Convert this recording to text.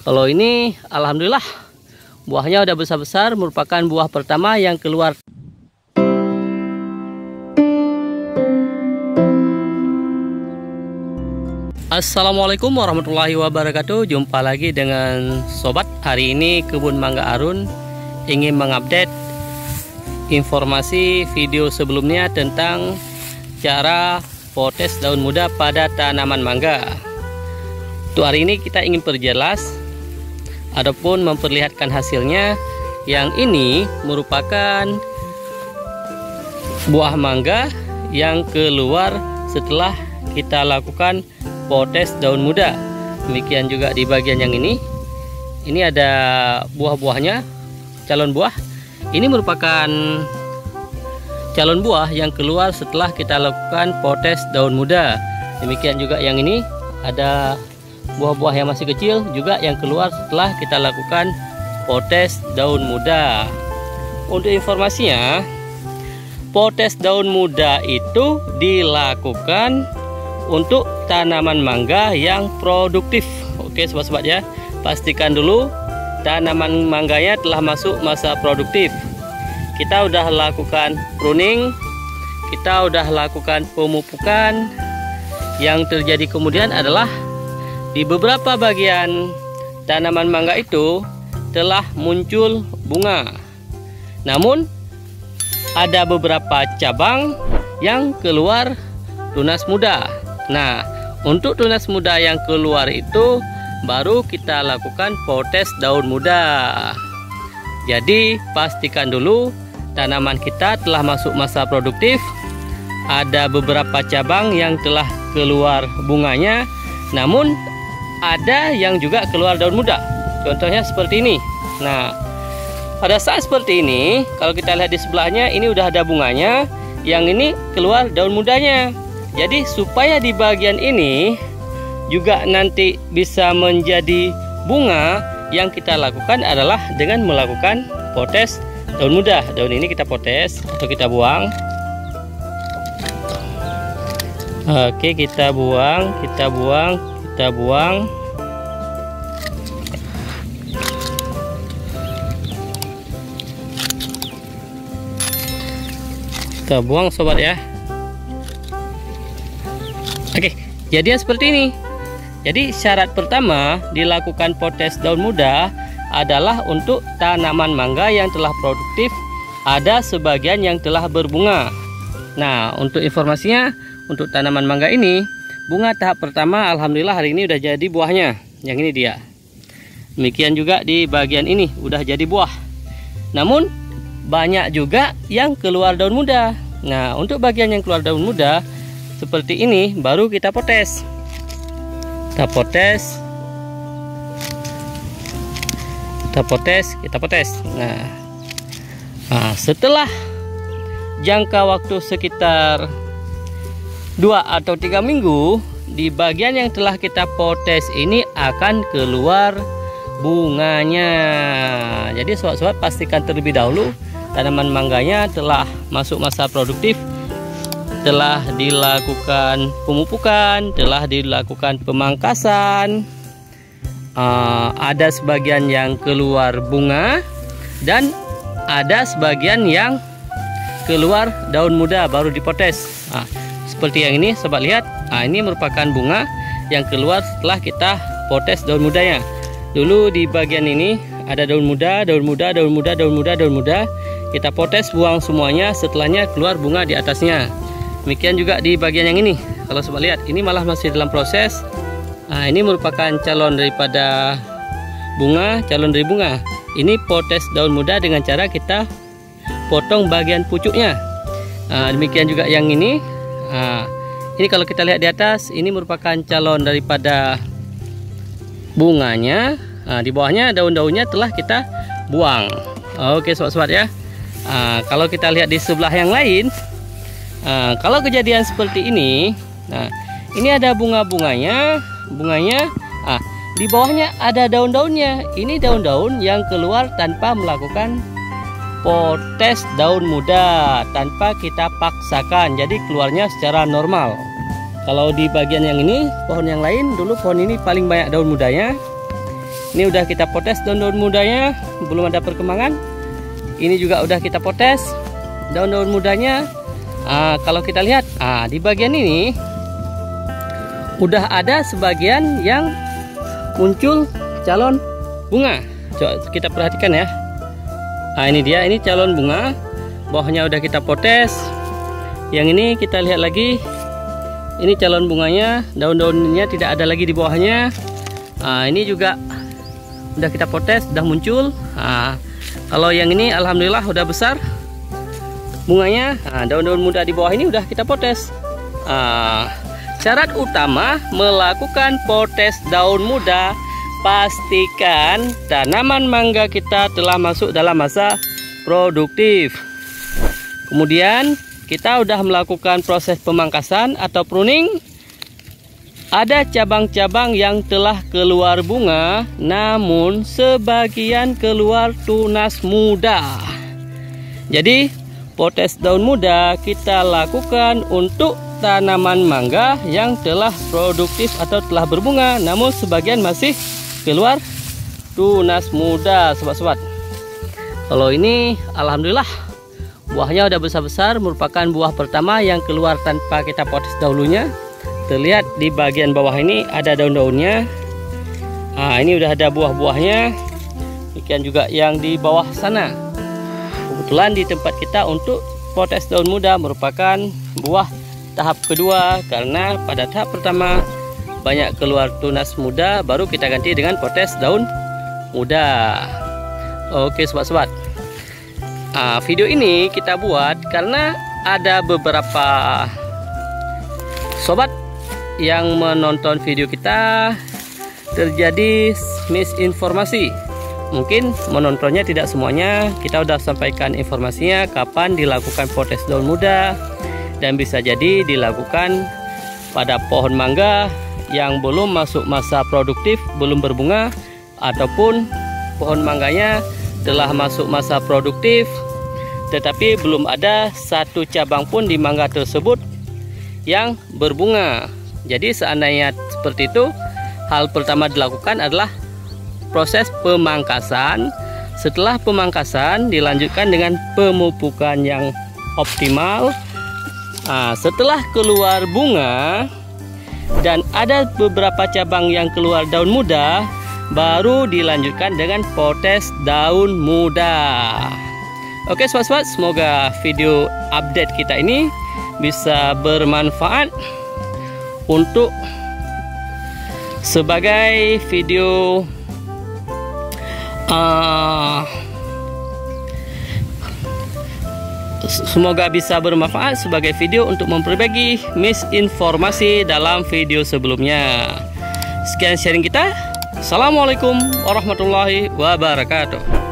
Kalau ini alhamdulillah buahnya udah besar-besar, merupakan buah pertama yang keluar. Assalamualaikum warahmatullahi wabarakatuh. Jumpa lagi dengan sobat. Hari ini Kebun Mangga Arun ingin mengupdate informasi video sebelumnya tentang cara potes daun muda pada tanaman mangga. Untuk hari ini kita ingin perjelas adapun memperlihatkan hasilnya. Yang ini merupakan buah mangga yang keluar setelah kita lakukan potes daun muda. Demikian juga di bagian yang ini. Ini ada buah-buahnya, calon buah. Ini merupakan calon buah yang keluar setelah kita lakukan potes daun muda. Demikian juga yang ini ada buah-buah yang masih kecil juga yang keluar setelah kita lakukan potes daun muda. Untuk informasinya, potes daun muda itu dilakukan untuk tanaman mangga yang produktif. Oke sobat-sobat ya, pastikan dulu tanaman mangganya telah masuk masa produktif. Kita udah lakukan pruning, kita udah lakukan pemupukan. Yang terjadi kemudian adalah di beberapa bagian tanaman mangga itu telah muncul bunga. Namun ada beberapa cabang yang keluar tunas muda. Nah, untuk tunas muda yang keluar itu baru kita lakukan potes daun muda. Jadi pastikan dulu tanaman kita telah masuk masa produktif. Ada beberapa cabang yang telah keluar bunganya, namun ada yang juga keluar daun muda. Contohnya seperti ini. Nah, pada saat seperti ini, kalau kita lihat di sebelahnya, ini udah ada bunganya, yang ini keluar daun mudanya. Jadi supaya di bagian ini juga nanti bisa menjadi bunga, yang kita lakukan adalah dengan melakukan potes daun muda. Daun ini kita potes atau kita buang. Oke, kita buang, kita buang, kita buang. Kita buang sobat ya. Oke, jadi seperti ini. Jadi syarat pertama dilakukan potes daun muda adalah untuk tanaman mangga yang telah produktif, ada sebagian yang telah berbunga. Nah, untuk informasinya, untuk tanaman mangga ini, bunga tahap pertama alhamdulillah hari ini udah jadi buahnya. Yang ini dia. Demikian juga di bagian ini udah jadi buah. Namun banyak juga yang keluar daun muda. Nah, untuk bagian yang keluar daun muda seperti ini baru kita potes. Kita potes. Kita potes, kita potes. Nah, setelah jangka waktu sekitar 2 atau 3 minggu, di bagian yang telah kita potes ini akan keluar bunganya. Jadi sobat-sobat pastikan terlebih dahulu tanaman mangganya telah masuk masa produktif, telah dilakukan pemupukan, telah dilakukan pemangkasan, ada sebagian yang keluar bunga dan ada sebagian yang keluar daun muda baru dipotes. Seperti yang ini sobat lihat, ini merupakan bunga yang keluar setelah kita potes daun mudanya. Dulu di bagian ini ada daun muda, daun muda, daun muda, daun muda, daun muda. Kita potes, buang semuanya, setelahnya keluar bunga di atasnya. Demikian juga di bagian yang ini. Kalau sobat lihat, ini malah masih dalam proses. Ini merupakan calon daripada bunga, calon dari bunga. Ini potes daun muda dengan cara kita potong bagian pucuknya. Demikian juga yang ini. Ini kalau kita lihat di atas, ini merupakan calon daripada bunganya. Di bawahnya daun-daunnya telah kita buang. Oke sobat-sobat ya. Kalau kita lihat di sebelah yang lain, kalau kejadian seperti ini, ini ada bunganya, di bawahnya ada daun-daunnya. Ini daun-daun yang keluar tanpa melakukan potes daun muda, tanpa kita paksakan, jadi keluarnya secara normal. Kalau di bagian yang ini, pohon yang lain, dulu pohon ini paling banyak daun mudanya. Ini udah kita potes daun-daun mudanya, belum ada perkembangan. Ini juga udah kita potes daun-daun mudanya. Kalau kita lihat, di bagian ini udah ada sebagian yang muncul calon bunga. Coba kita perhatikan ya. Ini dia, ini calon bunga. Bawahnya udah kita potes. Yang ini kita lihat lagi. Ini calon bunganya, daun-daunnya tidak ada lagi di bawahnya. Ini juga udah kita potes, udah muncul. Kalau yang ini alhamdulillah udah besar bunganya. Daun-daun muda di bawah ini udah kita potes. Syarat utama melakukan potes daun muda, pastikan tanaman mangga kita telah masuk dalam masa produktif. Kemudian kita udah melakukan proses pemangkasan atau pruning. Ada cabang-cabang yang telah keluar bunga, namun sebagian keluar tunas muda. Jadi potes daun muda kita lakukan untuk tanaman mangga yang telah produktif atau telah berbunga, namun sebagian masih keluar tunas muda, sobat-sobat. Kalau ini alhamdulillah buahnya udah besar-besar, merupakan buah pertama yang keluar tanpa kita potes dahulunya. Terlihat di bagian bawah ini ada daun-daunnya. Ini udah ada buah-buahnya. Demikian juga yang di bawah sana. Kebetulan di tempat kita untuk potes daun muda merupakan buah tahap kedua, karena pada tahap pertama banyak keluar tunas muda, baru kita ganti dengan potes daun muda. Oke sobat-sobat, video ini kita buat karena ada beberapa sobat yang menonton video kita terjadi misinformasi. Mungkin menontonnya tidak semuanya. Kita udah sampaikan informasinya kapan dilakukan potes daun muda, dan bisa jadi dilakukan pada pohon mangga yang belum masuk masa produktif, belum berbunga, ataupun pohon mangganya telah masuk masa produktif tetapi belum ada satu cabang pun di mangga tersebut yang berbunga. Jadi seandainya seperti itu, hal pertama dilakukan adalah proses pemangkasan. Setelah pemangkasan dilanjutkan dengan pemupukan yang optimal. Setelah keluar bunga dan ada beberapa cabang yang keluar daun muda, baru dilanjutkan dengan potes daun muda. Oke sobat-sobat, semoga video update kita ini bisa bermanfaat untuk sebagai video semoga bisa bermanfaat sebagai video untuk memperbaiki misinformasi dalam video sebelumnya. Sekian sharing kita. Assalamualaikum warahmatullahi wabarakatuh.